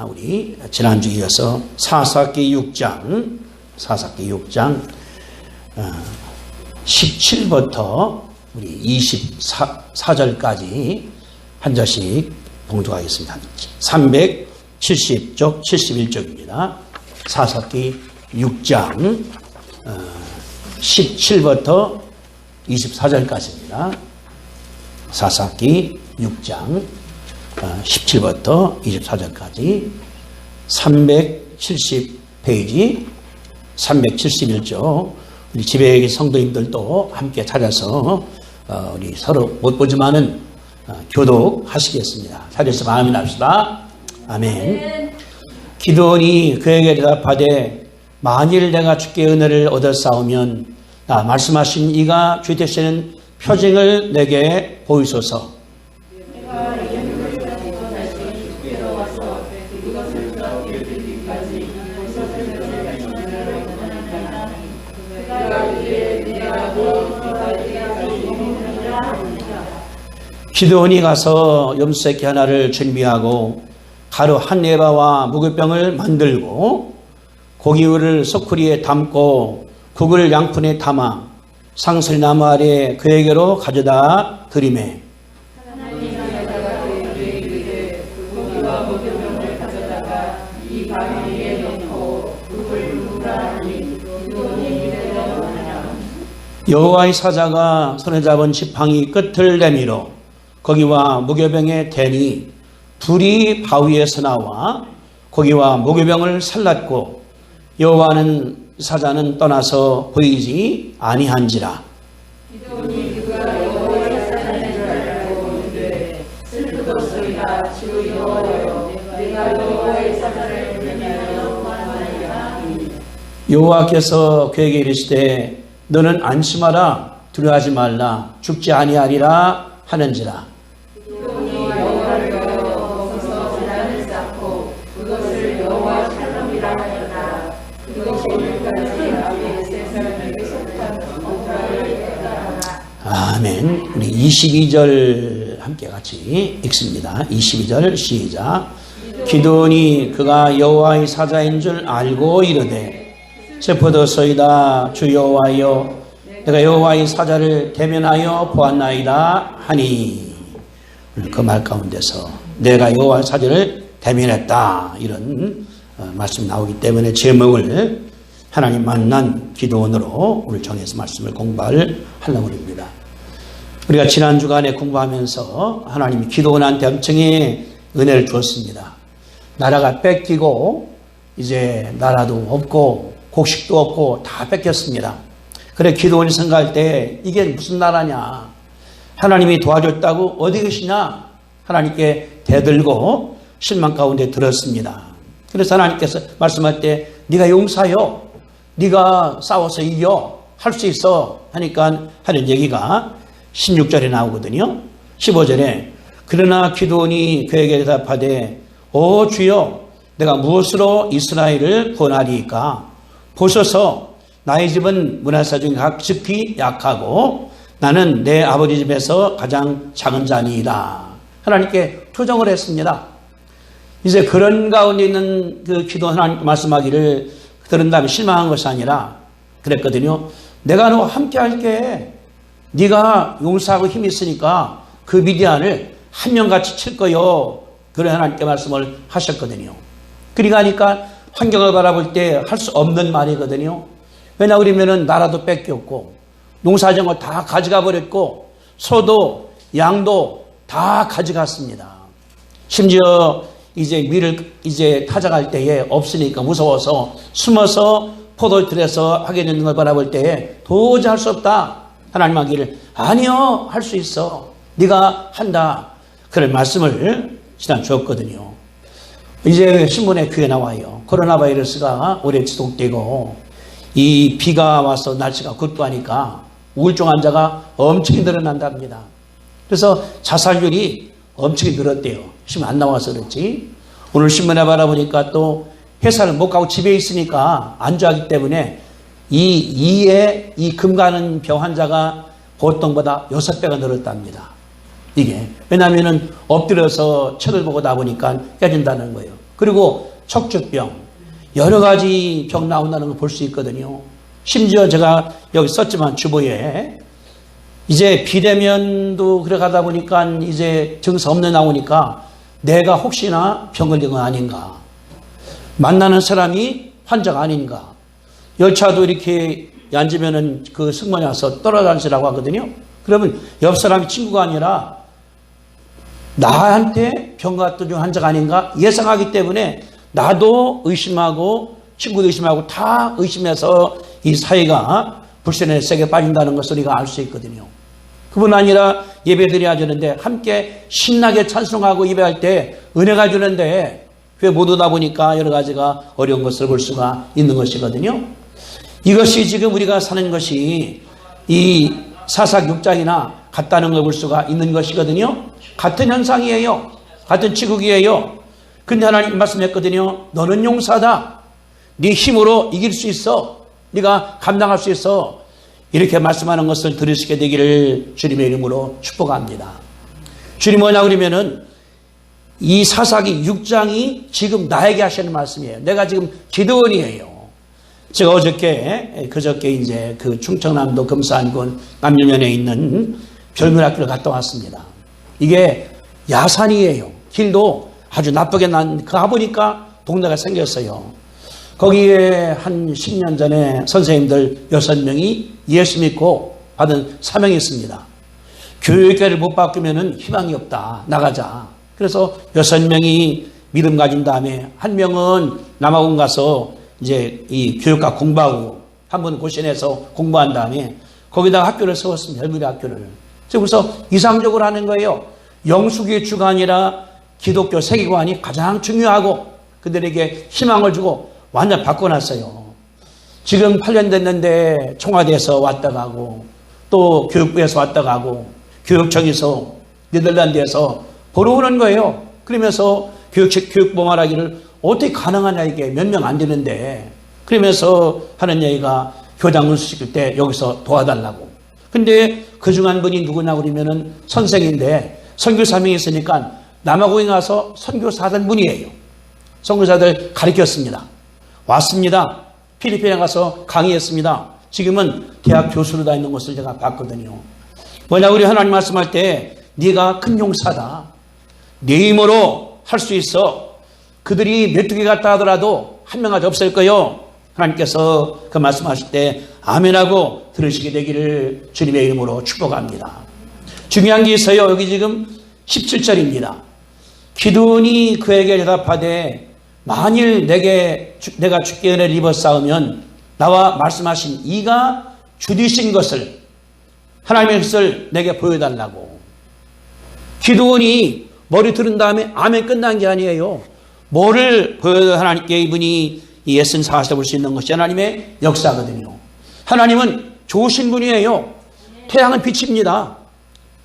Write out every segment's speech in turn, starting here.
우리 지난주 이어서 사사기 6장 17부터 우리 24절까지 한 절씩 봉독하겠습니다. 370쪽 71쪽입니다. 사사기 6장 17부터 24절까지입니다. 사사기 6장 17부터 24절까지 370페이지 371쪽 우리 집에 계신 성도님들도 함께 찾아서 우리 서로 못 보지만은 교독하시겠습니다. 찾아서 마음이 납시다. 아멘. 기드온이 그에게 대답하되 만일 내가 주께 은혜를 얻었사오면 말씀하신 이가 주 되시는 표징을 내게 보이소서. 기드온이 가서 염소새끼 하나를 준비하고 가루 한 에바와 무교병을 만들고 고기를 소쿠리에 담고 국을 양푼에 담아 상설나무 아래 그에게로 가져다 드리매 여호와의 사자가 손에 잡은 지팡이 끝을 내밀어 거기와 무교병의 대니 둘이 바위에서 나와 거기와 무교병을 살랐고 여호와는 사자는 떠나서 보이지 아니한지라. 여호와께서 그에게 이르시되 너는 안심하라 두려워하지 말라 죽지 아니하리라 하는지라. 아멘. 우리 22절 함께 같이 읽습니다. 22절 시작. 기드온이 그가 여호와의 사자인 줄 알고 이르되 세포도소이다 주 여호와여 내가 여호와의 사자를 대면하여 보았나이다 하니 그 말 가운데서 내가 여호와의 사자를 대면했다 이런 말씀이 나오기 때문에 제목을 하나님 만난 기드온으로 오늘 정해서 말씀을 공부하려고 합니다. 우리가 지난 주간에 공부하면서 하나님이 기드온한테 엄청의 은혜를 주었습니다. 나라가 뺏기고 이제 나라도 없고 곡식도 없고 다 뺏겼습니다. 그래 기드온이 생각할 때 이게 무슨 나라냐, 하나님이 도와줬다고 어디 계시냐 하나님께 대들고 실망 가운데 들었습니다. 그래서 하나님께서 말씀할 때 네가 용사여, 네가 싸워서 이겨, 할 수 있어 하니까 하는 얘기가 16절에 나오거든요. 15절에 그러나 기드온이 그에게 대답하되 오 주여 내가 무엇으로 이스라엘을 구원하리이까? 보소서 나의 집은 문하사 중에 각급히 약하고 나는 내 아버지 집에서 가장 작은 자니이다. 하나님께 투정을 했습니다. 이제 그런 가운데 있는 그 기도원 하나님께 말씀하기를 들은 다음에 실망한 것이 아니라 그랬거든요. 내가 너와 함께 할게. 네가 용사하고 힘이 있으니까 그 미디안을 한 명같이 칠 거요. 그런 하나님께 말씀을 하셨거든요. 그러니까 하니까 환경을 바라볼 때 할 수 없는 말이거든요. 왜냐 그러면은 나라도 뺏겼고 농사정을 다 가져가 버렸고 소도 양도 다 가져갔습니다. 심지어 이제 밀을 이제 타작할 때에 없으니까 무서워서 숨어서 포도들에서 하게 되는 걸 바라볼 때에 도저히 할 수 없다. 하나님 하기를 아니요 할 수 있어. 네가 한다. 그런 말씀을 지난 주었거든요. 이제 신문에 그게 나와요. 코로나 바이러스가 오래 지속되고 이 비가 와서 날씨가 굿하니까 우울증 환자가 엄청 늘어난답니다. 그래서 자살률이 엄청 늘었대요. 신문 안 나와서 그렇지. 오늘 신문에 바라보니까 또 회사를 못 가고 집에 있으니까 안주하기 때문에 이 금 가는 병 환자가 보통보다 6배가 늘었답니다. 이게 왜냐하면 엎드려서 책을 보고 나보니까 깨진다는 거예요. 그리고 척추병, 여러 가지 병 나온다는 걸 볼 수 있거든요. 심지어 제가 여기 썼지만 주보에 이제 비대면도 그래 가다 보니까 이제 증상 없는 나오니까 내가 혹시나 병 걸린 건 아닌가. 만나는 사람이 환자가 아닌가. 열차도 이렇게 앉으면은 그 승무원이 와서 떨어져 앉으라고 하거든요. 그러면 옆 사람이 친구가 아니라 나한테 병 같은 중 환자가 아닌가 예상하기 때문에 나도 의심하고 친구도 의심하고 다 의심해서 이 사회가 불신의 세계에 빠진다는 것을 우리가 알 수 있거든요. 그뿐 아니라 예배드려야 되는데 함께 신나게 찬송하고 예배할 때 은혜가 주는데 왜 못 오다 보니까 여러 가지가 어려운 것을 볼 수가 있는 것이거든요. 이것이 지금 우리가 사는 것이 이 사사 6장이나 같다는 걸 볼 수가 있는 것이거든요. 같은 현상이에요. 같은 치국이에요. 근데 하나님 말씀했거든요. 너는 용사다. 네 힘으로 이길 수 있어. 네가 감당할 수 있어. 이렇게 말씀하는 것을 들으시게 되기를 주님의 이름으로 축복합니다. 주님 뭐냐 그러면은 이 사사기 6장이 지금 나에게 하시는 말씀이에요. 내가 지금 기드온이에요. 제가 그저께 이제 그 충청남도 금산군 남유면에 있는 별문학교를 갔다 왔습니다. 이게 야산이에요. 길도 아주 나쁘게 가보니까 동네가 생겼어요. 거기에 한 10년 전에 선생님들 6명이 예수 믿고 받은 사명이 있습니다. 교육계를 못 바꾸면 희망이 없다. 나가자. 그래서 6명이 믿음 가진 다음에 한 명은 남아공 가서 이제 이 교육과 공부하고 한 번 고신해서 공부한 다음에 거기다가 학교를 세웠습니다. 열무리 학교를. 그래서 이상적으로 하는 거예요. 영숙의 주가 아니라 기독교 세계관이 가장 중요하고 그들에게 희망을 주고 완전 바꿔놨어요. 지금 8년 됐는데 청와대에서 왔다 가고 또 교육부에서 왔다 가고 교육청에서 네덜란드에서 보러 오는 거예요. 그러면서 교육부 말하기를 어떻게 가능하냐 이게 몇 명 안 되는데 그러면서 하는 얘기가 교장 문수 시킬 때 여기서 도와달라고. 근데 그중 한 분이 누구냐 그러면은 선생인데 선교사 명이 있으니까 남아공에 가서 선교사된 분이에요. 선교사들 가르쳤습니다. 왔습니다. 필리핀에 가서 강의했습니다. 지금은 대학 교수로 다 있는 것을 제가 봤거든요. 뭐냐 우리 하나님 말씀할 때 네가 큰 용사다. 네 힘으로 할 수 있어. 그들이 메뚜기 같다 하더라도 한 명까지 없을 거요. 하나님께서 그 말씀하실 때 아멘하고 들으시게 되기를 주님의 이름으로 축복합니다. 중요한 게 있어요. 여기 지금 17절입니다. 기드온이 그에게 대답하되 만일 내가 주께 은혜를 입어 싸우면 나와 말씀하신 이가 주디신 것을 하나님의 것을 내게 보여달라고. 기드온이 머리 들은 다음에 아멘 끝난 게 아니에요. 뭐를 보여도 하나님께 이분이 이 예순 40을 볼 수 있는 것이 하나님의 역사거든요. 하나님은 좋으신 분이에요. 태양은 비칩니다.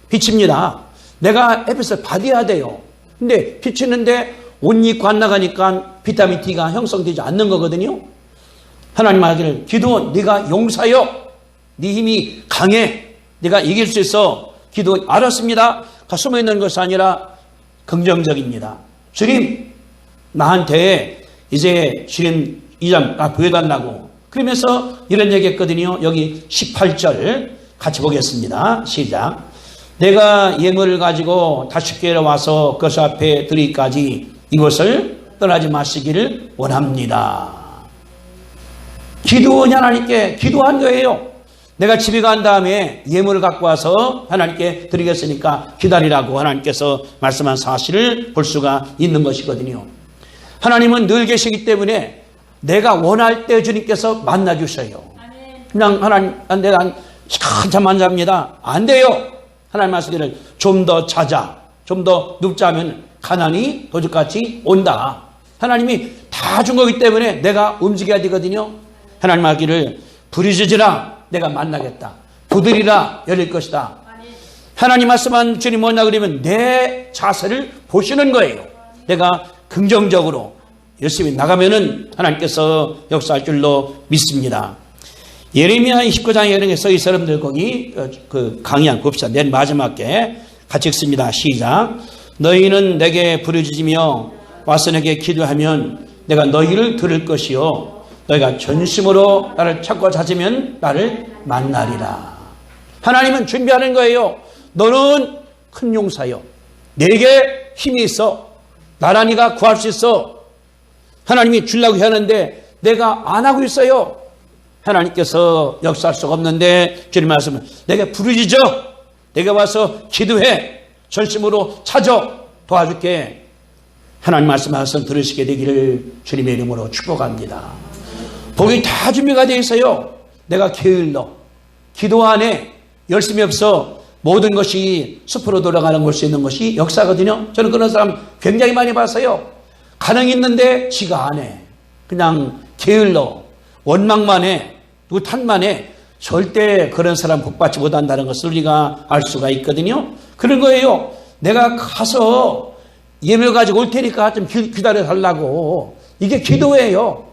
비칩니다. 내가 햇빛을 받아야 돼요. 근데 비치는데 옷 입고 안 나가니까 비타민 D가 형성되지 않는 거거든요. 하나님 하기를 기드온 네가 용사여. 네 힘이 강해. 네가 이길 수 있어. 기드온 알았습니다. 숨어 있는 것이 아니라 긍정적입니다. 주님 나한테 이제 주님 이 점 보여달라고. 그러면서 이런 얘기 했거든요. 여기 18절 같이 보겠습니다. 시작. 내가 예물을 가지고 다시께로 와서 그것 앞에 드리기까지 이곳을 떠나지 마시기를 원합니다. 기드온이 하나님께 기도한 거예요. 내가 집에 간 다음에 예물을 갖고 와서 하나님께 드리겠으니까 기다리라고 하나님께서 말씀한 사실을 볼 수가 있는 것이거든요. 하나님은 늘 계시기 때문에 내가 원할 때 주님께서 만나주셔요. 그냥 하나님 내가 한참 잡니다. 안 돼요. 하나님 말씀을 좀 더 자자, 좀 더 눕자면 가난이 도둑같이 온다. 하나님이 다 준 거기 때문에 내가 움직여야 되거든요. 하나님 하기를 부르짖으라 내가 만나겠다. 부드리라 열릴 것이다. 하나님 말씀한 주님 뭐냐 그러면 내 자세를 보시는 거예요. 내가 긍정적으로 열심히 나가면은 하나님께서 역사할 줄로 믿습니다. 예레미야 29장에 이런 게 써 있어요. 여러분들 거기 그 강의 한 봅시다. 맨 마지막에 같이 읽습니다. 시작. 너희는 내게 부르짖으며 와서 내게 기도하면 내가 너희를 들을 것이요 너희가 전심으로 나를 찾고 찾으면 나를 만나리라. 하나님은 준비하는 거예요. 너는 큰 용사요. 내게 힘이 있어. 나라 네가 구할 수 있어. 하나님이 주려고 하는데 내가 안 하고 있어요. 하나님께서 역사할 수가 없는데 주님 말씀은 내게 부르짖어. 내가 와서 기도해. 전심으로 찾아. 도와줄게. 하나님 말씀 들으시게 되기를 주님의 이름으로 축복합니다. 복이 다 준비가 되어 있어요. 내가 게을러. 기도 안에 열심히 없어 모든 것이 숲으로 돌아가는 걸 수 있는 것이 역사거든요. 저는 그런 사람 굉장히 많이 봤어요. 가능이 있는데 지가 안 해. 그냥 게을러. 원망만 해. 누구 탓만 해. 절대 그런 사람 복받지 못한다는 것을 우리가 알 수가 있거든요. 그런 거예요. 내가 가서 예물 가지고 올 테니까 좀 기다려 달라고. 이게 기도예요.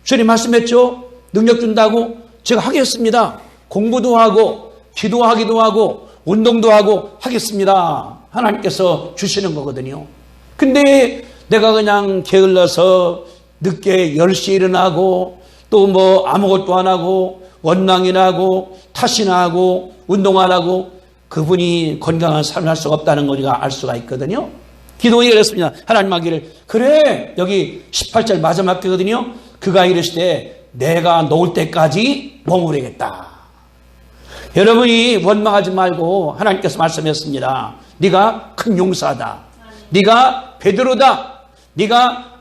주님 말씀했죠. 능력 준다고 제가 하겠습니다. 공부도 하고 기도하기도 하고 운동도 하고 하겠습니다. 하나님께서 주시는 거거든요. 근데 내가 그냥 게을러서 늦게 10시에 일어나고 또 뭐 아무것도 안 하고 원망이나 하고 탓이나 하고 운동 안 하고 그분이 건강한 삶을 할 수가 없다는 걸 우리가 알 수가 있거든요. 기도에 그랬습니다. 하나님 하기를 그래 여기 18절 마지막 거거든요. 그가 이르시되 내가 놓을 때까지 머무르겠다. 여러분이 원망하지 말고 하나님께서 말씀했습니다. 네가 큰 용사다. 네가 베드로다. 네가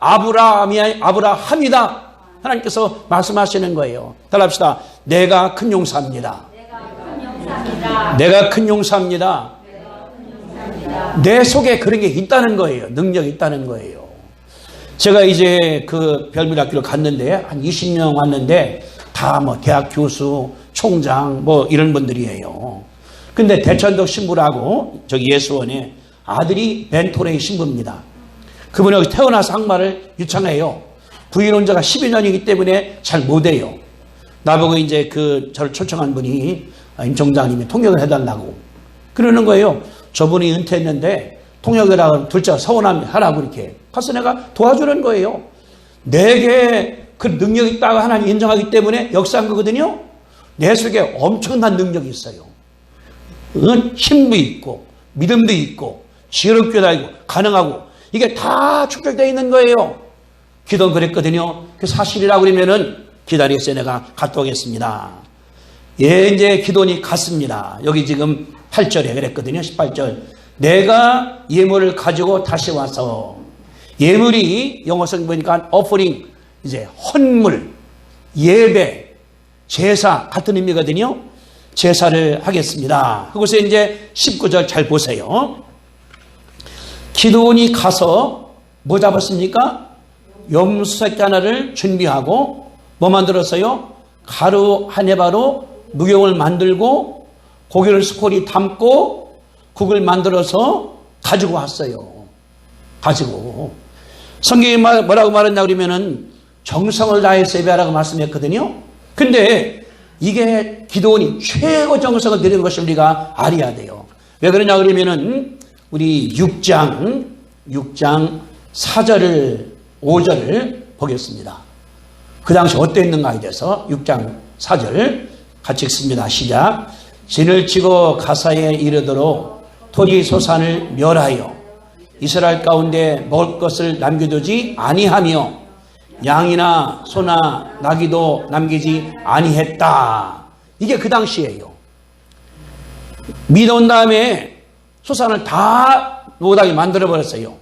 아브라함이다. 하나님께서 말씀하시는 거예요. 따라합시다. 내가 큰 용사입니다. 내가 큰 용사입니다. 내 속에 그런 게 있다는 거예요. 능력이 있다는 거예요. 제가 이제 그 별미학교를 갔는데 한 20명 왔는데 다 뭐 대학 교수, 총장 뭐 이런 분들이에요. 근데 대천동 신부라고 저기 예수원에 아들이 멘토레이 신부입니다. 그분이 여기 태어나서 한말을 유창해요. 부인 혼자가 12년이기 때문에 잘 못해요. 나보고 이제 저를 초청한 분이 임 총장님이 통역을 해달라고 그러는 거예요. 저분이 은퇴했는데 통역을 하라고 둘째가 서운하라고 이렇게. 그래서 내가 도와주는 거예요. 내게 그 능력이 있다고 하나님 인정하기 때문에 역사한 거거든요. 내 속에 엄청난 능력이 있어요. 힘도 있고 믿음도 있고 지혜롭기도 하고 가능하고 이게 다 축적되어 있는 거예요. 기도는 그랬거든요. 그 사실이라고 그러면은 기다리겠어요. 내가 갔다 오겠습니다. 예, 이제 기도니 갔습니다. 여기 지금 8절에 그랬거든요. 18절. 내가 예물을 가지고 다시 와서 예물이 영어성 보니까 offering 이제 헌물, 예배, 제사 같은 의미거든요. 제사를 하겠습니다. 그곳에 이제 19절 잘 보세요. 기도원이 가서 뭐 잡았습니까? 염소새끼 하나를 준비하고 뭐 만들었어요? 가루 한 해바로 무경을 만들고 고기를 스콜이 담고 국을 만들어서 가지고 왔어요. 가지고. 성경이 뭐라고 말했냐 그러면은 정성을 다해서 예배하라고 말씀했거든요. 근데 이게 기도원이 최고 정성을 들이는 것을 우리가 알아야 돼요. 왜 그러냐 그러면은 우리 6장 4절을 5절을 보겠습니다. 그 당시 어땠는가에 대해서 6장 4절 같이 읽습니다. 시작. 진을 치고 가사에 이르도록 토지 소산을 멸하여 이스라엘 가운데 먹을 것을 남겨두지 아니하며 양이나 소나 나귀도 남기지 아니했다. 이게 그 당시예요. 믿어온 다음에 소산을 다 못하게 만들어버렸어요.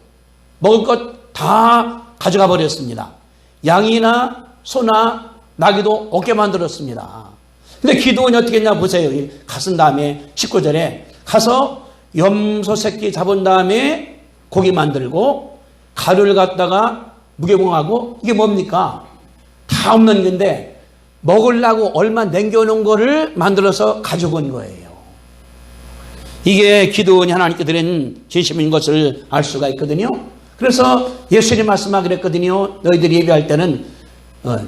먹을 것 다 가져가 버렸습니다. 양이나 소나 나귀도 없게 만들었습니다. 근데 기도원이 어떻게 했냐 보세요. 갔은 다음에 19절에 가서 염소 새끼 잡은 다음에 고기 만들고 가루를 갖다가 무게봉하고 이게 뭡니까? 다 없는 건데 먹으려고 얼마 남겨놓은 거를 만들어서 가져온 거예요. 이게 기도원이 하나님께 드린 진심인 것을 알 수가 있거든요. 그래서 예수님 말씀하기로 그랬거든요. 너희들이 예배할 때는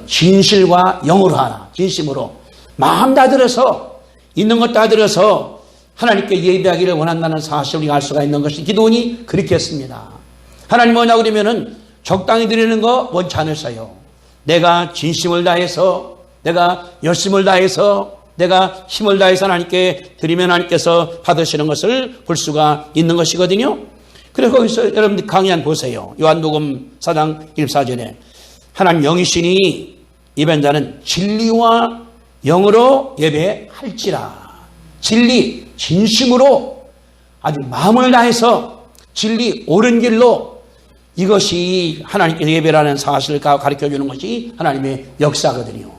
진실과 영으로 하라. 진심으로. 마음 다 들어서 있는 것 다 들어서 하나님께 예배하기를 원한다는 사실을 우리가 알 수가 있는 것이 기도원이 그렇게 했습니다. 하나님 뭐냐 그러면은 적당히 드리는 거 원치 않으세요. 내가 진심을 다해서, 내가 열심을 다해서, 내가 힘을 다해서 하나님께 드리면 하나님께서 받으시는 것을 볼 수가 있는 것이거든요. 그래서 거기서 여러분들 강의 보세요. 요한복음 4장 1~4절에 하나님 영이시니 예배자는 진리와 영으로 예배할지라. 진리, 진심으로 아주 마음을 다해서 진리, 옳은 길로, 이것이 하나님께 예배라는 사실을 가르쳐주는 것이 하나님의 역사거든요.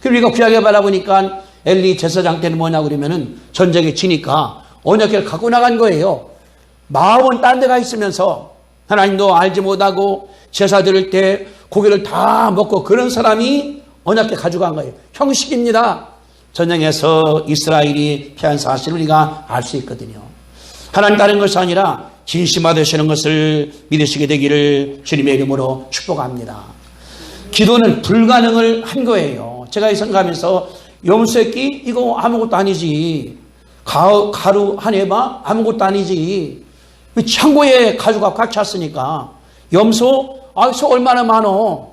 그리고 우리가 귀하게 바라보니까 엘리 제사장 때는 뭐냐 그러면은 전쟁에 지니까 언약궤를 갖고 나간 거예요. 마음은 딴 데 가 있으면서 하나님도 알지 못하고 제사 드릴 때 고기를 다 먹고 그런 사람이 언약궤 가져간 거예요. 형식입니다. 전쟁에서 이스라엘이 피한 사실을 우리가 알 수 있거든요. 하나님 다른 것이 아니라 진심화되시는 것을 믿으시게 되기를 주님의 이름으로 축복합니다. 기도는 불가능을 한 거예요. 제가 생각하면서 염소새끼 이거 아무것도 아니지. 가루 한 해봐 아무것도 아니지. 창고에 가죽가 꽉 찼으니까. 염소 소 얼마나 많어.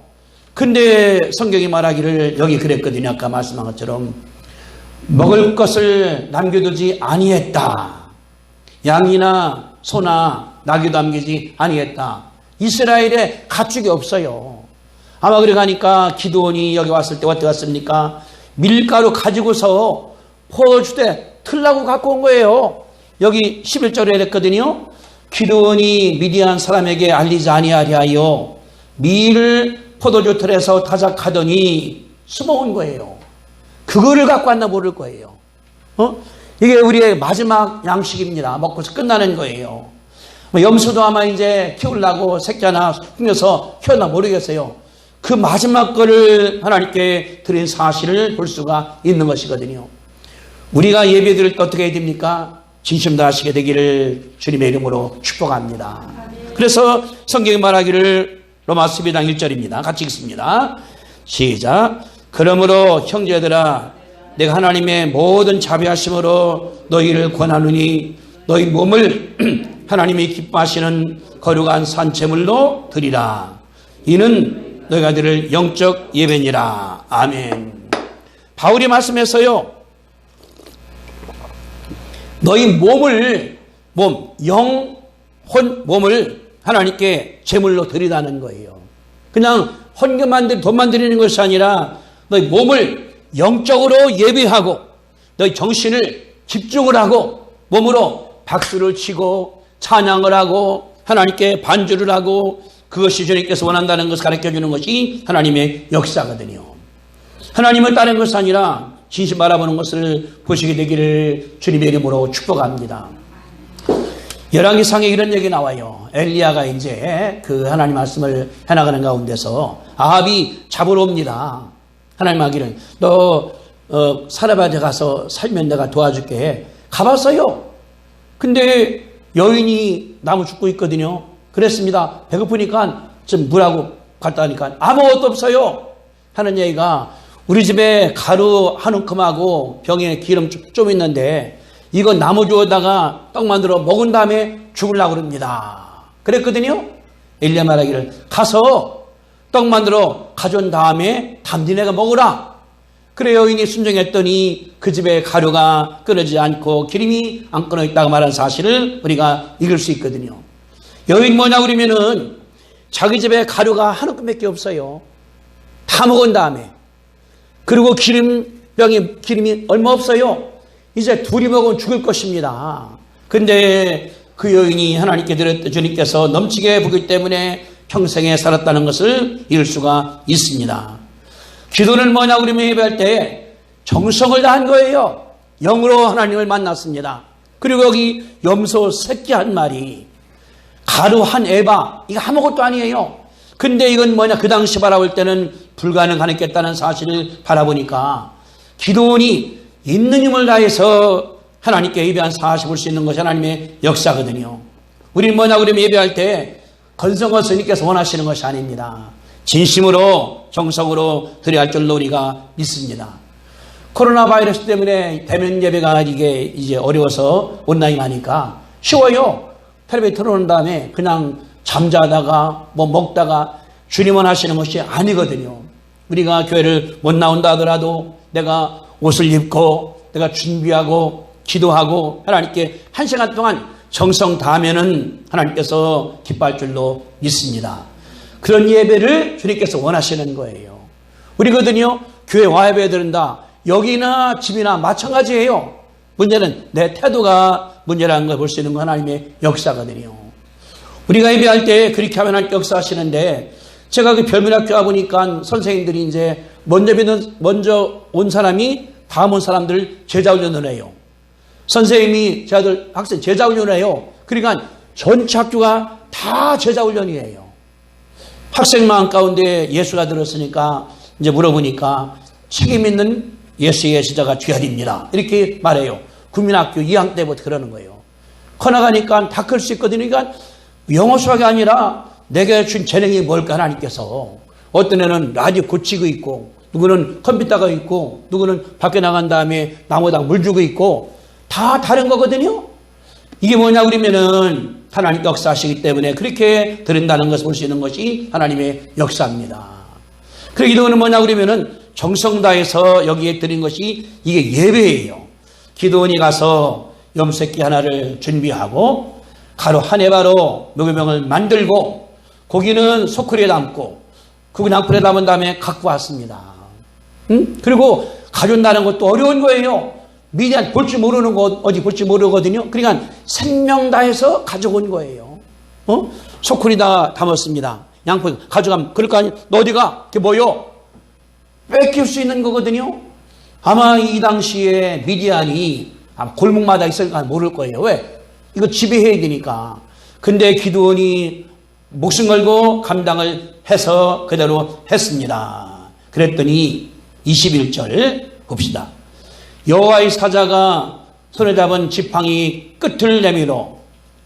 근데 성경이 말하기를 여기 그랬거든요. 아까 말씀한 것처럼 먹을 것을 남겨두지 아니했다. 양이나 소나 나귀도 남기지 아니했다. 이스라엘에 가축이 없어요. 아마 그래 가니까 기드온이 여기 왔을 때 어떻게 왔습니까? 밀가루 가지고서 포도주대 틀라고 갖고 온 거예요. 여기 11절에 했거든요. 기드온이 미디안 사람에게 알리지 아니하리하여 밀을 포도주 틀에서 타작하더니 숨어온 거예요. 그거를 갖고 왔나 모를 거예요. 이게 우리의 마지막 양식입니다. 먹고서 끝나는 거예요. 염소도 아마 이제 키우려고 새끼 하나 숨겨서 키웠나 모르겠어요. 그 마지막 거를 하나님께 드린 사실을 볼 수가 있는 것이거든요. 우리가 예배 드릴 때 어떻게 해야 됩니까? 진심 다하시게 되기를 주님의 이름으로 축복합니다. 그래서 성경이 말하기를 로마서 12장 1절입니다. 같이 읽습니다. 시작. 그러므로 형제들아 내가 하나님의 모든 자비하심으로 너희를 권하노니 너희 몸을 하나님이 기뻐하시는 거룩한 산제물로 드리라. 이는 너희가 드릴 영적 예배니라. 아멘. 바울이 말씀해서요. 너희 몸을 몸을 하나님께 제물로 드리라는 거예요. 그냥 헌금만 돈만 드리는 것이 아니라 너희 몸을 영적으로 예배하고 너희 정신을 집중을 하고 몸으로 박수를 치고 찬양을 하고 하나님께 반주를 하고 그것이 주님께서 원한다는 것을 가르쳐주는 것이 하나님의 역사거든요. 하나님을 따르는 것이 아니라 진심 바라보는 것을 보시게 되기를 주님의 이름으로 축복합니다. 열왕기상에 이런 얘기 나와요. 엘리야가 이제 그 하나님 말씀을 해나가는 가운데서 아합이 잡으러 옵니다. 하나님 하기를 너 사레밧에 가서 살면 내가 도와줄게. 가봤어요. 근데 여인이 나무 줍고 있거든요. 그랬습니다. 배고프니까 좀 물하고 갔다 하니까 아무것도 없어요. 하는 얘기가 우리 집에 가루 한 움큼하고 병에 기름 좀 있는데 이거 나무 주워다가 떡 만들어 먹은 다음에 죽으려고 그럽니다. 그랬거든요. 엘리야 말하기를 가서 떡 만들어 가져온 다음에 담디네가 먹으라. 그래 여인이 순종했더니 그 집에 가루가 끊어지지 않고 기름이 안 끊어 있다고 말한 사실을 우리가 읽을 수 있거든요. 여인 뭐냐 그러면은 자기 집에 가루가 한 움큼밖에 없어요. 다 먹은 다음에. 그리고 기름이 얼마 없어요. 이제 둘이 먹으면 죽을 것입니다. 근데 그 여인이 하나님께 드렸던 주님께서 넘치게 보기 때문에 평생에 살았다는 것을 읽을 수가 있습니다. 기도는 뭐냐 그러면 예배할 때 정성을 다한 거예요. 영으로 하나님을 만났습니다. 그리고 여기 염소 새끼 한 마리, 가루 한 에바, 이거 아무것도 아니에요. 근데 이건 뭐냐, 그 당시 바라볼 때는 불가능하겠다는 사실을 바라보니까 기도원이 있는 힘을 다해서 하나님께 예배한 사실 볼 수 있는 것이 하나님의 역사거든요. 우리는 뭐냐 그러면 예배할 때 건성을 스님께서 원하시는 것이 아닙니다. 진심으로 정성으로 드려야 할 줄로 우리가 믿습니다. 코로나 바이러스 때문에 대면 예배가 이게 이제 어려워서 온라인 하니까 쉬워요. 텔레비전 틀어놓은 다음에 그냥 잠자다가 뭐 먹다가 주님은 하시는 것이 아니거든요. 우리가 교회를 못 나온다 하더라도 내가 옷을 입고 내가 준비하고 기도하고 하나님께 1시간 동안 정성 다하면은 하나님께서 기뻐할 줄로 믿습니다. 그런 예배를 주님께서 원하시는 거예요. 우리거든요. 교회 와야 된다. 여기나 집이나 마찬가지예요. 문제는 내 태도가 문제라는 걸 볼 수 있는 건 하나님의 역사거든요. 우리가 예배할 때 그렇게 하면 하나님 역사하시는데 제가 그 별문학교 와보니까 선생님들이 이제 먼저 온 사람이 다음 온 사람들 제자훈련을 해요. 선생님이 제 아들 학생 제자훈련을 해요. 그러니까 전체 학교가 다 제자훈련이에요. 학생 마음 가운데 예수가 들었으니까 이제 물어보니까 책임 있는 예수의 제자가 귀하립니다. 이렇게 말해요. 국민학교 2학년 때부터 그러는 거예요. 커나가니까 다 클 수 있거든요. 그러니까 영어 수학이 아니라 내게 준 재능이 뭘까 하나님께서. 어떤 애는 라디오 고치고 있고 누구는 컴퓨터가 있고 누구는 밖에 나간 다음에 나무에다 물 주고 있고 다 다른 거거든요. 이게 뭐냐 그러면은 하나님 역사하시기 때문에 그렇게 드린다는 것을 볼 수 있는 것이 하나님의 역사입니다. 그 기도는 뭐냐 그러면은 정성 다해서 여기에 드린 것이 이게 예배예요. 기도원이 가서 염소새끼 하나를 준비하고 가루 한 해바로 무교병을 만들고 고기는 소쿠리에 담고 그 낭풀에 담은 다음에 갖고 왔습니다. 그리고 가져온다는 것도 어려운 거예요. 미디안 볼 줄 모르는 거 어디 볼 줄 모르거든요. 그러니까 생명 다해서 가져온 거예요. 소쿠리다 담았습니다. 양포 가져가면 그럴 거 아니에요. 너 어디가? 그게 뭐요? 뺏길 수 있는 거거든요. 아마 이 당시에 미디안이 아마 골목마다 있을까 모를 거예요. 왜? 이거 지배해야 되니까. 근데 기드온이 목숨 걸고 감당을 해서 그대로 했습니다. 그랬더니 21절 봅시다. 여호와의 사자가 손에 잡은 지팡이 끝을 내밀어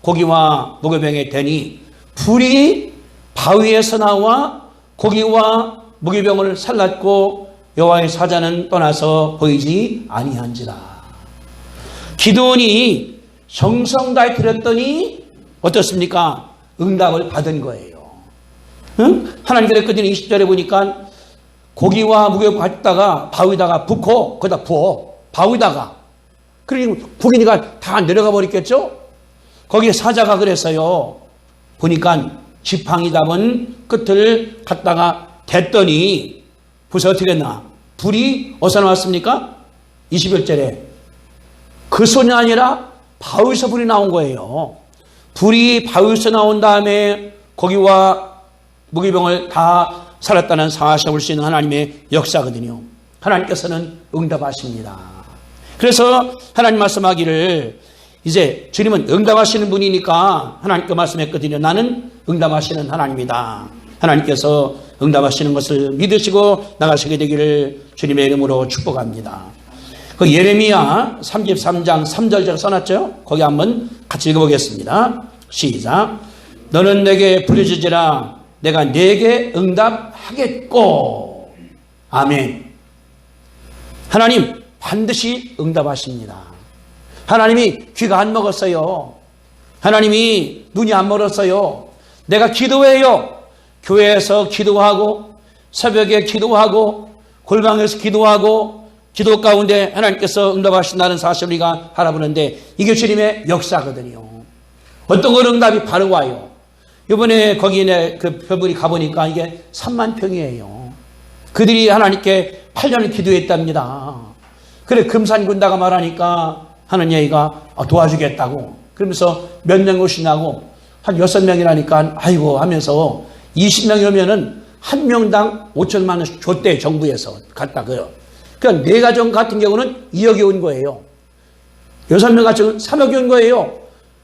고기와 무교병에 대니 불이 바위에서 나와 고기와 무교병을 살랐고 여호와의 사자는 떠나서 보이지 아니한지라. 기드온이 정성 다해 드렸더니 어떻습니까? 응답을 받은 거예요. 응? 하나님 그랬거든요. 20절에 보니까 고기와 무교병 갖다가 바위다가 붓고 거기다 부어. 바위다가. 그러니 고기니까 다 내려가 버렸겠죠? 거기에 사자가 그랬어요. 보니까 지팡이 잡은 끝을 갖다가 댔더니 벌써 어떻게 했나? 불이 어디서 나왔습니까? 21절에 그 손이 아니라 바위에서 불이 나온 거예요. 불이 바위에서 나온 다음에 고기와 무기병을 다 살았다는 사실을 볼 수 있는 하나님의 역사거든요. 하나님께서는 응답하십니다. 그래서 하나님 말씀하기를 이제 주님은 응답하시는 분이니까 하나님께 말씀했거든요. 나는 응답하시는 하나님이다. 하나님께서 응답하시는 것을 믿으시고 나가시게 되기를 주님의 이름으로 축복합니다. 그 예레미야 33장 3절 써놨죠? 거기 한번 같이 읽어보겠습니다. 시작. 너는 내게 부르짖으라 내가 네게 응답하겠고. 아멘. 하나님 반드시 응답하십니다. 하나님이 귀가 안 먹었어요. 하나님이 눈이 안 멀었어요. 내가 기도해요. 교회에서 기도하고 새벽에 기도하고 골방에서 기도하고 기도 가운데 하나님께서 응답하신다는 사실을 우리가 알아보는데 이게 주님의 역사거든요. 어떤 걸 응답이 바로 와요. 이번에 거기에 그 별분이 가보니까 이게 3만 평이에요. 그들이 하나님께 8년을 기도했답니다. 그래 금산군다가 말하니까 하는 얘기가 도와주겠다고 그러면서 몇 명 오시냐고 한 6명이라니까 아이고 하면서 20명이 오면은 한 명당 5천만 원씩 줬대 정부에서 갖다고요. 그러니까 네 가정 같은 경우는 2억이 온 거예요. 6명 같은 경우는 3억이 온 거예요.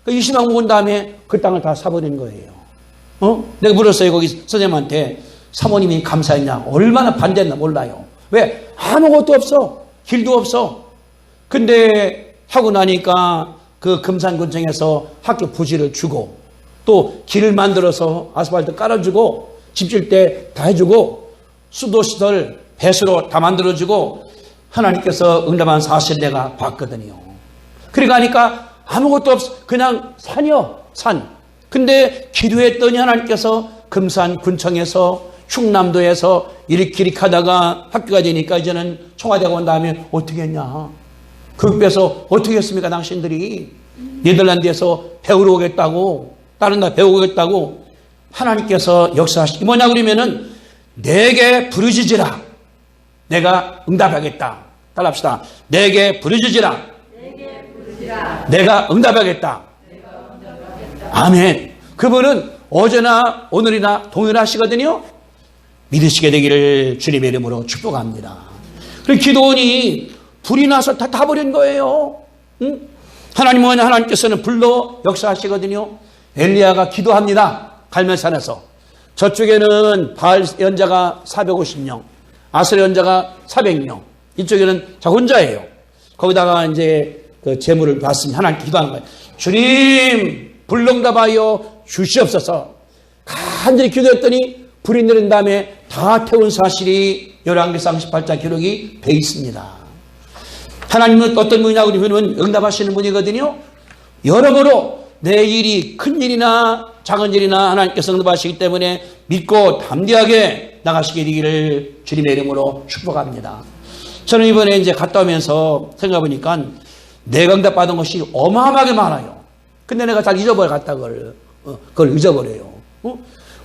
20만 온 다음에 그 땅을 다 사버린 거예요. 내가 물었어요. 거기 선생님한테 사모님이 감사했냐. 얼마나 반대했나 몰라요. 왜? 아무것도 없어. 길도 없어. 근데 하고 나니까 그 금산군청에서 학교 부지를 주고 또 길을 만들어서 아스팔트 깔아주고 집 질 때 다 해주고 수도시설 배수로 다 만들어주고 하나님께서 응답한 사실 내가 봤거든요. 그러니까 하니까 아무것도 없어. 그냥 산이요. 산. 근데 기도했더니 하나님께서 금산 군청에서 충남도에서 이리끼리 가다가 학교가 되니까 이제는 청와대가 온 다음에 어떻게 했냐. 교육부에서 어떻게 했습니까? 당신들이 네덜란드에서 배우러 오겠다고, 다른 나라 배우고 오겠다고 하나님께서 역사하시기 뭐냐 그러면은 내게 부르짖으라. 내가 응답하겠다. 따라합시다. 내게 부르짖으라. 내가 응답하겠다. 아멘. 그분은 어제나 오늘이나 동일하시거든요. 믿으시게 되기를 주님의 이름으로 축복합니다. 그리고 기도원이 불이 나서 다 타버린 거예요. 응? 하나님께서는 불로 역사하시거든요. 엘리야가 기도합니다. 갈멜산에서. 저쪽에는 바알 연자가 450명, 아스라 연자가 400명. 이쪽에는 자 혼자예요. 거기다가 이제 그 재물을 받습니다. 하나님 기도하는 거예요. 주님, 불응답하여 주시옵소서. 간절히 기도했더니 불이 내린 다음에 다 태운 사실이 열왕기상 18장 기록이 돼 있습니다. 하나님은 어떤 분이냐고 그러면 응답하시는 분이거든요. 여러모로 내 일이 큰 일이나 작은 일이나 하나님께서 응답하시기 때문에 믿고 담대하게 나가시게 되기를 주님의 이름으로 축복합니다. 저는 이번에 이제 갔다 오면서 생각해보니까 내가 응답받은 것이 어마어마하게 많아요. 근데 내가 잘 잊어버렸다 그걸 잊어버려요.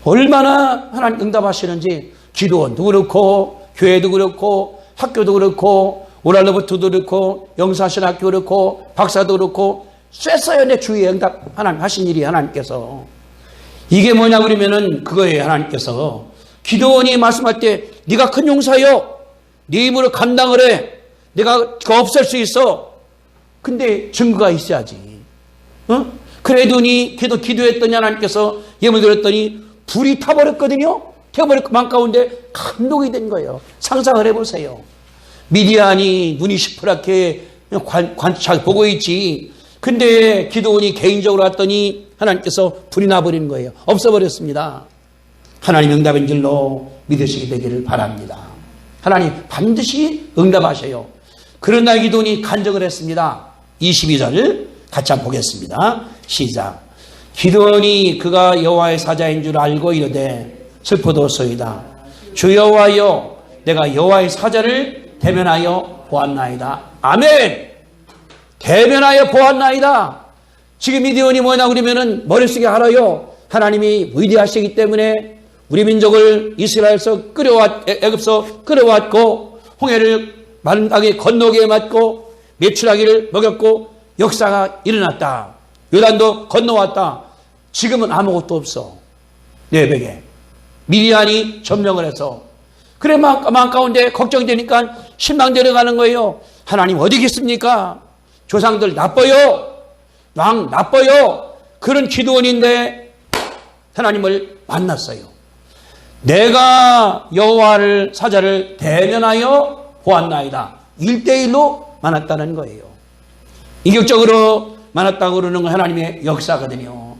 얼마나 하나님 응답하시는지 기도원도 그렇고 교회도 그렇고 학교도 그렇고 오랄로부터도 그렇고 영사신학교 그렇고 박사도 그렇고 쐈어요. 내 주위에 응답 하나님 하신 일이 하나님께서. 이게 뭐냐 그러면은 그거예요. 하나님께서 기도원이 말씀할 때 네가 큰 용사요. 네 힘으로 감당을 해. 내가 그거 없앨 수 있어. 근데 증거가 있어야지. 그래더니 기도했더니 하나님께서 예물 드렸더니 불이 타버렸거든요. 태워버렸고 만 가운데 감동이 된 거예요. 상상을 해보세요. 미디안이 눈이 시퍼렇게 관찰 보고 있지. 근데 기도원이 개인적으로 왔더니 하나님께서 불이 나버리는 거예요. 없어버렸습니다. 하나님 응답인 줄로 믿으시게 되기를 바랍니다. 하나님 반드시 응답하셔요. 그러나 기도원이 간증을 했습니다. 22절 같이 한번 보겠습니다. 시작. 기도원이 그가 여호와의 사자인 줄 알고 이르되 슬프도소이다. 주 여호와여, 내가 여호와의 사자를 대면하여 보았나이다. 아멘. 대면하여 보았나이다. 지금 이 기도원이 뭐냐 그러면은 머릿속에 알아요. 하나님이 위대하시기 때문에 우리 민족을 이스라엘에서 애굽에서 끌어왔고 홍해를 마른 땅에 건너게 맞고 메추라기를 먹였고 역사가 일어났다. 요단도 건너왔다. 지금은 아무것도 없어. 내백에 미디안이 점령을 해서 그래 마음 가운데 걱정되니까 실망되려 가는 거예요. 하나님 어디 계십니까? 조상들 나빠요. 왕 나빠요. 그런 기도원인데 하나님을 만났어요. 내가 여호와를 사자를 대면하여 보았나이다. 1대1로 만났다는 거예요. 인격적으로 만났다고 그러는 건 하나님의 역사거든요.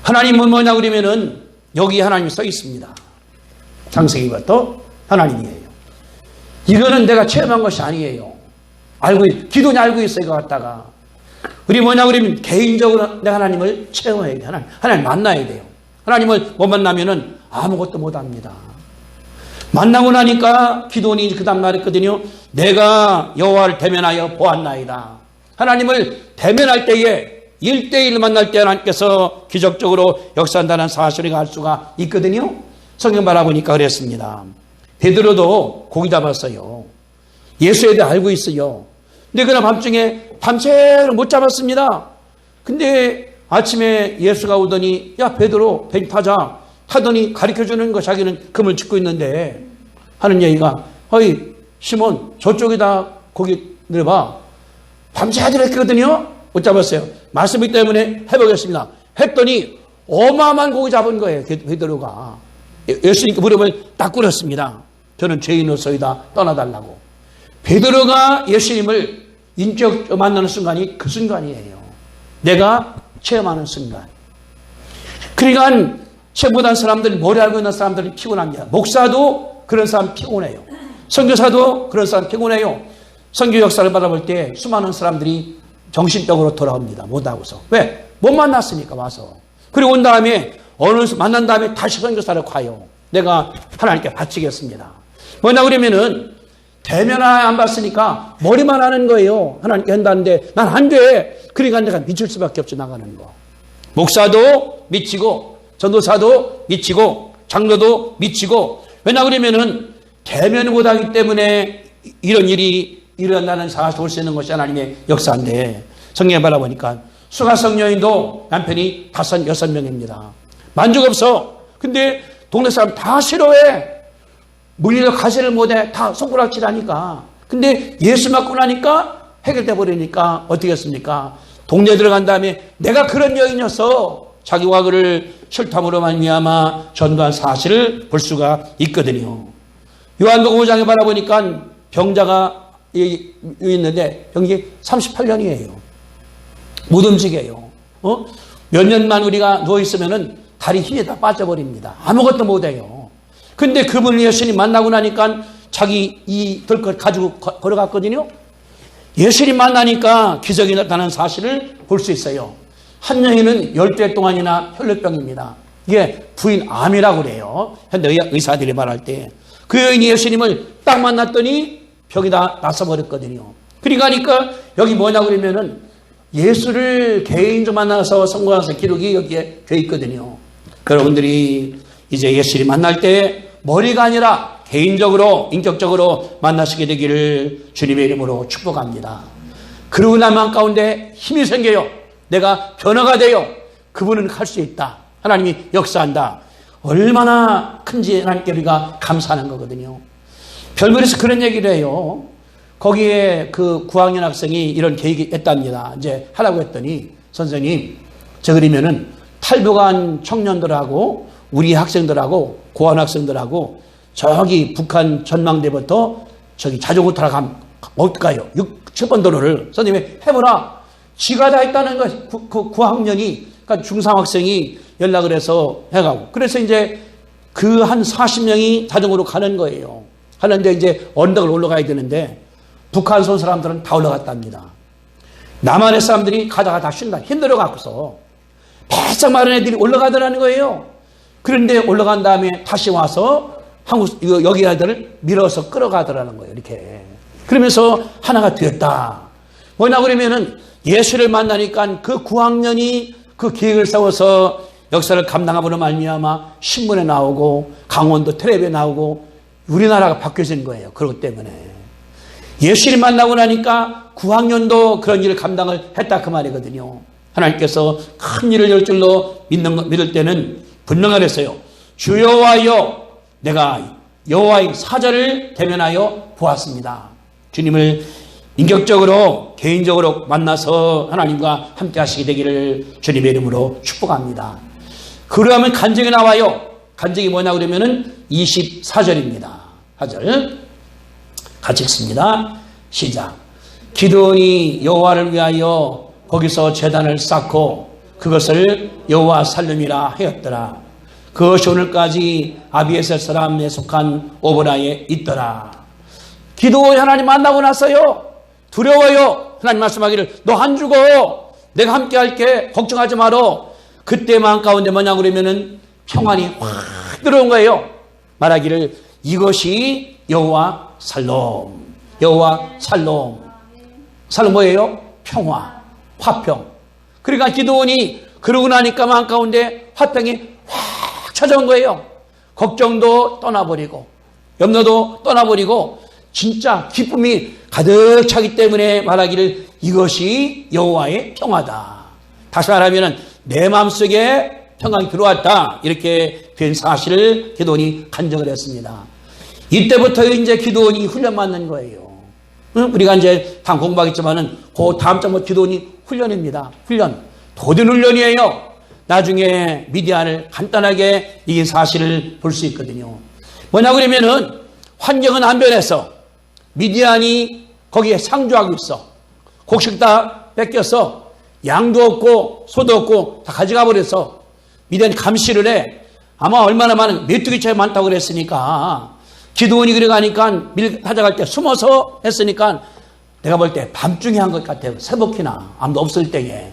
하나님은 뭐냐 그러면은 여기 하나님이 써 있습니다. 창세기가 또 하나님이에요. 이거는 내가 체험한 것이 아니에요. 기도니 알고 있어요. 이거 갖다가. 우리 뭐냐 그러면 개인적으로 내가 하나님을 체험해야 돼요. 하나님 만나야 돼요. 하나님을 못 만나면은 아무것도 못 합니다. 만나고 나니까 기도원이 그 다음 말했거든요. 내가 여호와를 대면하여 보았나이다. 하나님을 대면할 때에 1대1 만날 때 하나님께서 기적적으로 역사한다는 사실을 알 수가 있거든요. 성경 바라보니까 그랬습니다. 베드로도 고기 잡았어요. 예수에 대해 알고 있어요. 근데 그날 밤중에 밤새를 못 잡았습니다. 근데 아침에 예수가 오더니 야 베드로 배 타자. 하더니 가르쳐주는 거 자기는 금을 짚고 있는데 하는 얘기가 어이 시몬 저쪽에다 고기 넣어봐. 밤새도록 했거든요. 못 잡았어요. 말씀이기 때문에 해보겠습니다. 했더니 어마어마한 고기 잡은 거예요. 베드로가. 예수님께 무릎을 딱 꿇었습니다. 저는 죄인으로서이다 떠나달라고. 베드로가 예수님을 인격적으로 만나는 순간이 그 순간이에요. 내가 체험하는 순간. 그러니까 체험 못한 사람들, 머리 알고 있는 사람들이 피곤합니다. 목사도 그런 사람 피곤해요. 선교사도 그런 사람 피곤해요. 선교 역사를 바라볼 때 수많은 사람들이 정신적으로 돌아옵니다. 못하고서. 왜? 못 만났으니까 와서. 그리고 온 다음에 어느 만난 다음에 다시 선교사를 가요. 내가 하나님께 바치겠습니다. 뭐냐 그러면은 대면 안 봤으니까 머리만 하는 거예요. 하나님께 한다는데 난 안 돼. 그러니까 내가 미칠 수밖에 없지 나가는 거. 목사도 미치고 전도사도 미치고 장로도 미치고 왜냐 그러면은 대면을 못하기 때문에 이런 일이 일어나는 사실을 볼 수 있는 것이 하나님의 역사인데 성경에 바라보니까 수가성 여인도 남편이 5, 6명입니다. 만족 없어. 근데 동네 사람 다 싫어해. 물리도 가시를 못해. 다 손가락질하니까. 근데 예수 맞고 나니까 해결돼 버리니까 어떻게 했습니까? 동네 들어간 다음에 내가 그런 여인이었어. 자기와 그를 실탐으로 말미암아 전도한 사실을 볼 수가 있거든요. 요한복음 5장에 바라보니까 병자가 있는데 병이 38년이에요. 못 움직여요. 몇 년만 우리가 누워있으면 다리 힘이 다 빠져버립니다. 아무것도 못해요. 근데 그분을 예수님 만나고 나니까 자기 이 덜것 가지고 걸어갔거든요. 예수님 만나니까 기적이 나타나는 사실을 볼 수 있어요. 한 여인은 10대 동안이나 혈루병입니다. 이게 부인 암이라고 그래요. 현대 의사들이 말할 때. 그 여인이 예수님을 딱 만났더니 병이 다 나서버렸거든요. 그러니까 여기 뭐냐 그러면은 예수를 개인적으로 만나서 성공해서 기록이 여기에 돼 있거든요. 여러분들이 이제 예수를 만날 때 머리가 아니라 개인적으로 인격적으로 만나시게 되기를 주님의 이름으로 축복합니다. 그러고 나면 가운데 힘이 생겨요. 내가 변화가 돼요. 그분은 할 수 있다. 하나님이 역사한다. 얼마나 큰지 하나님께 우리가 감사하는 거거든요. 별물에서 그런 얘기를 해요. 거기에 그 9학년 학생이 이런 계획이 했답니다. 이제 하라고 했더니 선생님, 저 그러면은 탈북한 청년들하고 우리 학생들하고 고한 학생들하고 저기 북한 전망대부터 저기 자전거 타러 가면 어떨까요? 6, 7번 도로를 선생님이 해보라. 지가 다 했다는 거예요. 그 9학년이 그러니까 중3학생이 연락을 해서 해가고 그래서 이제 그 한 40명이 자전거로 가는 거예요. 하는데 이제 언덕을 올라가야 되는데 북한선 사람들은 다 올라갔답니다. 남한의 사람들이 가다가 다 쉰다. 힘들어 갖고서 바싹 마른 애들이 올라가더라는 거예요. 그런데 올라간 다음에 다시 와서 한국 여기 아이들을 밀어서 끌어가더라는 거예요. 이렇게. 그러면서 하나가 되었다. 뭐냐 그러면은 예수를 만나니까 그 9학년이 그 계획을 세워서 역사를 감당하므로 말미암아 신문에 나오고 강원도 텔레비에 나오고 우리나라가 바뀌어진 거예요. 그것 때문에. 예수를 만나고 나니까 9학년도 그런 일을 감당을 했다 그 말이거든요. 하나님께서 큰 일을 열 줄로 믿을 때는 분명하랬어요. 주 여호와여, 내가 여호와의 사자를 대면하여 보았습니다. 주님을 인격적으로 개인적으로 만나서 하나님과 함께 하시게 되기를 주님의 이름으로 축복합니다. 그러면 간증이 나와요. 간증이 뭐냐 그러면은 24절입니다. 4절 같이 읽습니다. 시작. 기드온이 여호와를 위하여 거기서 제단을 쌓고 그것을 여호와 살름이라 하였더라. 그것이 오늘까지 아비에셀 사람에 속한 오보라에 있더라. 기드온이 하나님 만나고 났어요. 두려워요. 하나님 말씀하기를 너 안 죽어. 내가 함께 할게. 걱정하지 마라. 그때 마음 가운데 뭐냐 그러면은 평안이 확 들어온 거예요. 말하기를 이것이 여호와 살롬. 여호와 살롬. 살롬 뭐예요? 평화, 화평. 그러니까 기드온이 그러고 나니까 마음 가운데 화평이 확 찾아온 거예요. 걱정도 떠나버리고 염려도 떠나버리고 진짜 기쁨이 가득 차기 때문에 말하기를 이것이 여호와의 평화다. 다시 말하면 내 마음속에 평강이 들어왔다. 이렇게 된 사실을 기드온이 간증을 했습니다. 이때부터 이제 기드온이 훈련받는 거예요. 우리가 이제 다 공부하겠지만은 그 다음 장은 기드온이 훈련입니다. 훈련. 도전 훈련이에요. 나중에 미디안을 간단하게 이긴 사실을 볼 수 있거든요. 뭐냐 그러면은 환경은 안 변했어. 미디안이 거기에 상주하고 있어. 곡식 다 뺏겼어. 양도 없고 소도 없고 다 가져가 버렸어. 미디안이 감시를 해. 아마 얼마나 많은 메뚜기 차이 많다고 그랬으니까 기드온이 그래 가니까 밀 가져갈 때 숨어서 했으니까 내가 볼 때 밤중에 한 것 같아요. 새벽이나 아무도 없을 때에.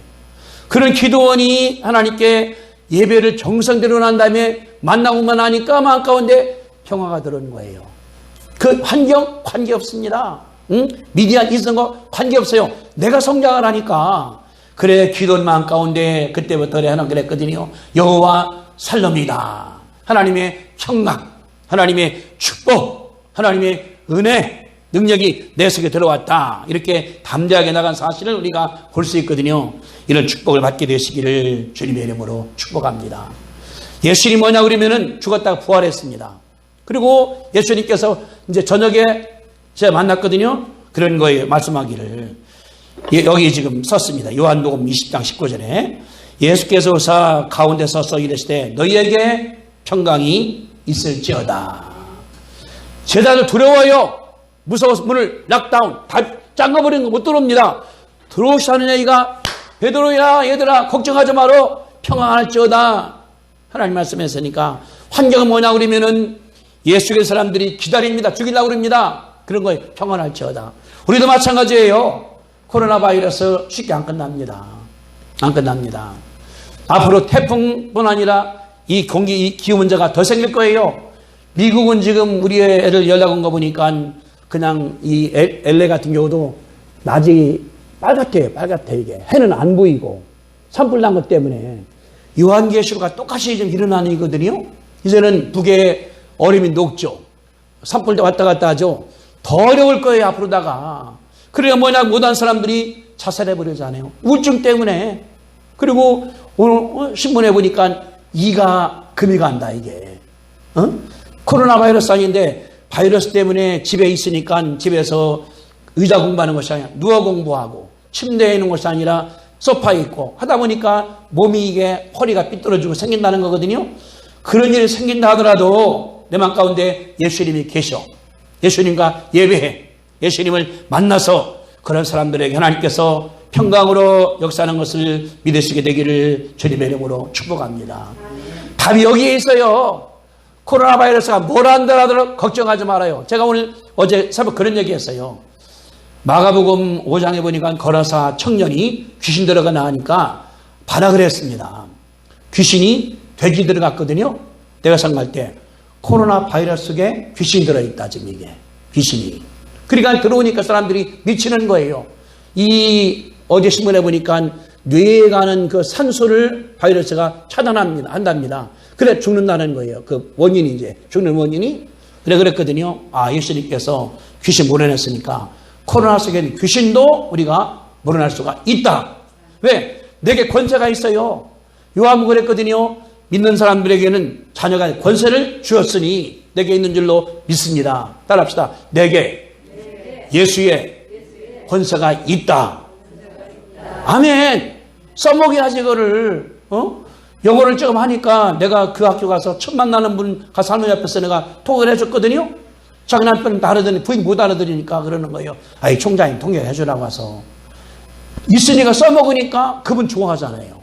그런 기드온이 하나님께 예배를 정성대로 한 다음에 만나고만 하니까 마음 가운데 평화가 들어오는 거예요. 그 환경 관계없습니다. 응? 미디안 있는 거 관계없어요. 내가 성장을 하니까. 그래 기도는 마음 가운데 그때부터 하나님 그랬거든요. 여호와 살릅니다. 하나님의 평강, 하나님의 축복, 하나님의 은혜, 능력이 내 속에 들어왔다. 이렇게 담대하게 나간 사실을 우리가 볼 수 있거든요. 이런 축복을 받게 되시기를 주님의 이름으로 축복합니다. 예수님이 뭐냐 그러면은 죽었다가 부활했습니다. 그리고 예수님께서 이제 저녁에 제가 만났거든요. 그런 거에 말씀하기를 여기 지금 썼습니다. 요한복음 20장 19절에 예수께서 오사 가운데 서서 이르시되 너희에게 평강이 있을지어다. 제자들 두려워요. 무서워서 문을 락다운 다 잠가버리는 거 못 들어옵니다. 들어오시는 얘기가 베드로야 얘들아 걱정하지 마라 평안할지어다. 하나님 말씀했으니까 환경은 뭐냐 그러면은 예수의 사람들이 기다립니다. 죽이려고 그럽니다. 그런 거에 평안할지어다. 우리도 마찬가지예요. 코로나 바이러스 쉽게 안 끝납니다. 안 끝납니다. 앞으로 태풍뿐 아니라 이 기후 문제가 더 생길 거예요. 미국은 지금 우리 애들 연락 온 거 보니까 그냥 이 LA 같은 경우도 낮이 빨갛대요. 빨갛대 이게. 해는 안 보이고 산불 난 것 때문에 요한계시록과 똑같이 좀 일어나는 이거든요. 이제는 북에 얼음이 녹죠. 산불도 왔다 갔다 하죠. 더 어려울 거예요 앞으로다가. 그래야 뭐냐 못한 사람들이 자살해버리잖아요. 우울증 때문에. 그리고 오늘 신문에 보니까 이가 금이 간다 이게. 코로나 바이러스 아닌데 바이러스 때문에 집에 있으니까 집에서 의자 공부하는 것이 아니라 누워 공부하고 침대에 있는 것이 아니라 소파에 있고 하다 보니까 몸이 이게 허리가 삐뚤어지고 생긴다는 거거든요. 그런 일이 생긴다 하더라도 내 마음 가운데 예수님이 계셔. 예수님과 예배해. 예수님을 만나서 그런 사람들에게 하나님께서 평강으로 역사하는 것을 믿으시게 되기를 주님의 이름으로 축복합니다. 답이 여기에 있어요. 코로나 바이러스가 뭘 한다라도 걱정하지 말아요. 제가 어제 새벽 그런 얘기 했어요. 마가복음 5장에 보니까 거라사 청년이 귀신 들어가 나가니까 반항을 했습니다. 귀신이 돼지 들어갔거든요. 내가 생각할 때 코로나 바이러스에 귀신이 들어있다 지금 이게 귀신이. 그러니까 들어오니까 사람들이 미치는 거예요. 어제 신문에 보니까 뇌에 가는 그 산소를 바이러스가 차단합니다. 한답니다. 그래 죽는다는 거예요. 그 원인이 이제 죽는 원인이. 그래 그랬거든요. 예수님께서 귀신 몰아냈으니까 코로나 속에는 귀신도 우리가 몰아낼 수가 있다. 왜? 내게 권세가 있어요. 요한복음 그랬거든요. 믿는 사람들에게는 자녀가 권세를 주었으니 내게 있는 줄로 믿습니다. 따라합시다. 내게 예수의 권세가 있다. 아멘. 써먹여야지 이거를. 영어를 조금 하니까 내가 그 학교 가서 처음 만나는 분 가서 할머니 앞에서 내가 통역을 해줬거든요. 자기 남편은 다 알아듣니 부인 못 알아들으니까 그러는 거예요. 총장님 통역해 주라고 해서. 있으니까 써먹으니까 그분 좋아하잖아요.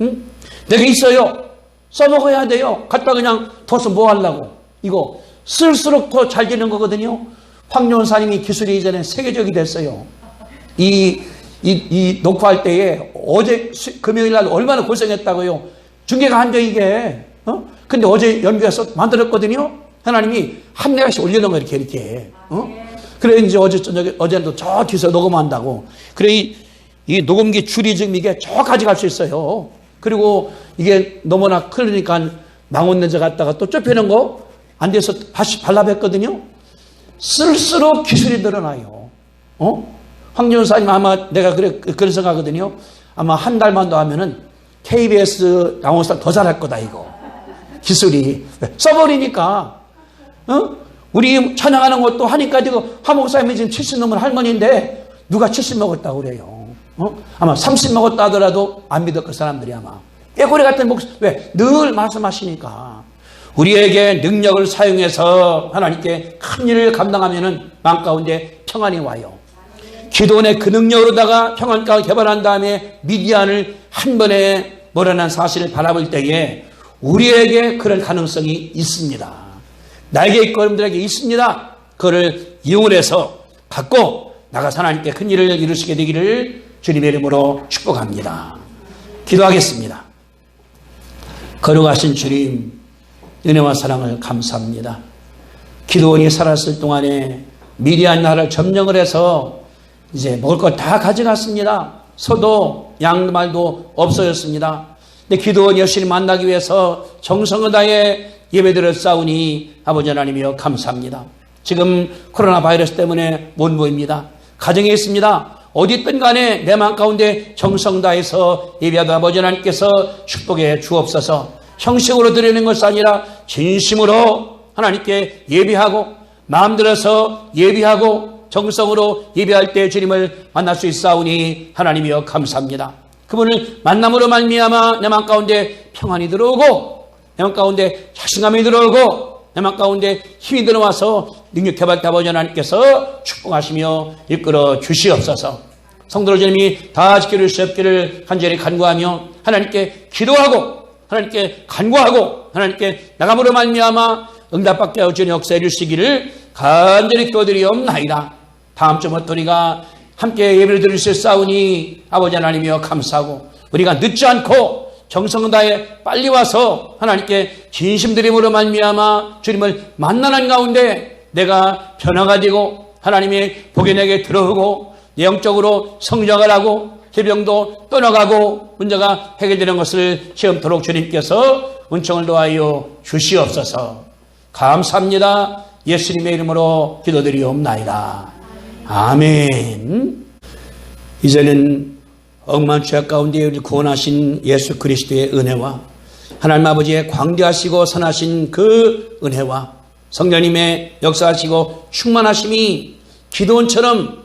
응? 내가 있어요. 써먹어야 돼요. 갖다 그냥 둬서 뭐 하려고. 이거 쓸수록 더 잘 되는 거거든요. 황교안사님이 기술이 이제는 세계적이 됐어요. 이 녹화할 때에 어제 금요일 날 얼마나 고생했다고요. 중계가 한 적 이게. 근데 어제 연구해서 만들었거든요. 하나님이 한 내가씩 올려놓은 거 이렇게. 그래 이제 어제도 저 뒤에서 녹음한다고. 그래 이 녹음기 줄이 지금 이게 저까지 갈 수 있어요. 그리고 이게 너무나 크니까 망원 렌즈 갖다가 또 좁히는 거 안 돼서 다시 발라냈거든요. 쓸수록 기술이 늘어나요. 황교안사님 아마 내가 그런 생각하거든요. 아마 한 달만 더 하면은 KBS 나온사 더 잘할 거다 이거. 기술이 써버리니까. 우리 찬양하는 것도 하니까 지금 화 목사님이 지금 70 넘은 할머니인데 누가 70 먹었다고 그래요. 아마 30 먹었다 하더라도 안 믿을 그 사람들이 아마. 깨꼬리 같은 목사 왜? 늘 말씀하시니까. 우리에게 능력을 사용해서 하나님께 큰 일을 감당하면은 마음 가운데 평안이 와요. 기도원의 그 능력으로다가 평안가를 개발한 다음에 미디안을 한 번에 몰아낸 사실을 바라볼 때에 우리에게 그런 가능성이 있습니다. 나에게 있고 여러분들에게 있습니다. 그걸 이용해서 갖고 나가서 하나님께 큰 일을 이루시게 되기를 주님의 이름으로 축복합니다. 기도하겠습니다. 거룩하신 주님, 은혜와 사랑을 감사합니다. 기드온이 살았을 동안에 미디안 나라를 점령을 해서 이제 먹을 것 다 가져갔습니다. 소도 양말도 없어졌습니다. 근데 기드온이 열심히 만나기 위해서 정성을 다해 예배드려 싸우니 아버지 하나님이여 감사합니다. 지금 코로나 바이러스 때문에 못 모입니다. 가정에 있습니다. 어디 있든 간에 내 마음 가운데 정성 다해서 예배하던 아버지 하나님께서 축복해 주옵소서. 형식으로 드리는 것이 아니라 진심으로 하나님께 예배하고 마음 들어서 예배하고 정성으로 예배할 때 주님을 만날 수 있사오니 하나님이여 감사합니다. 그분을 만남으로 말미암아 내 마음 가운데 평안이 들어오고 내 마음 가운데 자신감이 들어오고 내 마음 가운데 힘이 들어와서 능력 개발자 아버지 하나님께서 축복하시며 이끌어 주시옵소서. 성도들 주님이 다 지켜줄 수 없기를 간절히 간구하며 하나님께 기도하고 하나님께 간구하고 하나님께 나감으로 말미암아 응답받게 하여 주님 역사해 주시기를 간절히 기도드리옵나이다. 다음 주부터 우리가 함께 예배를 드릴 수 있사오니 아버지 하나님이여 감사하고 우리가 늦지 않고 정성 다해 빨리 와서 하나님께 진심드림으로 말미암아 주님을 만나는 가운데 내가 변화가 되고 하나님의 복이 내게 들어오고 영적으로 성장을 하고 질병도 떠나가고 문제가 해결되는 것을 시험토록 주님께서 은총을 도하여 주시옵소서. 감사합니다. 예수님의 이름으로 기도드리옵나이다. 아멘. 이제는 억만 죄악 가운데 우리를 구원하신 예수 그리스도의 은혜와 하나님 아버지의 광대하시고 선하신 그 은혜와 성령님의 역사하시고 충만하심이 기도원처럼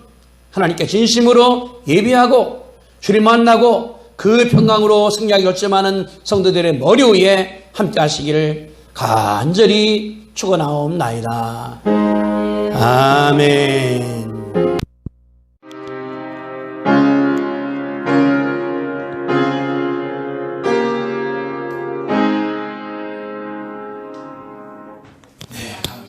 하나님께 진심으로 예배하고 주님 만나고 그 평강으로 승리하기 결심하는 성도들의 머리 위에 함께 하시기를 간절히 축원하옵나이다. 아멘.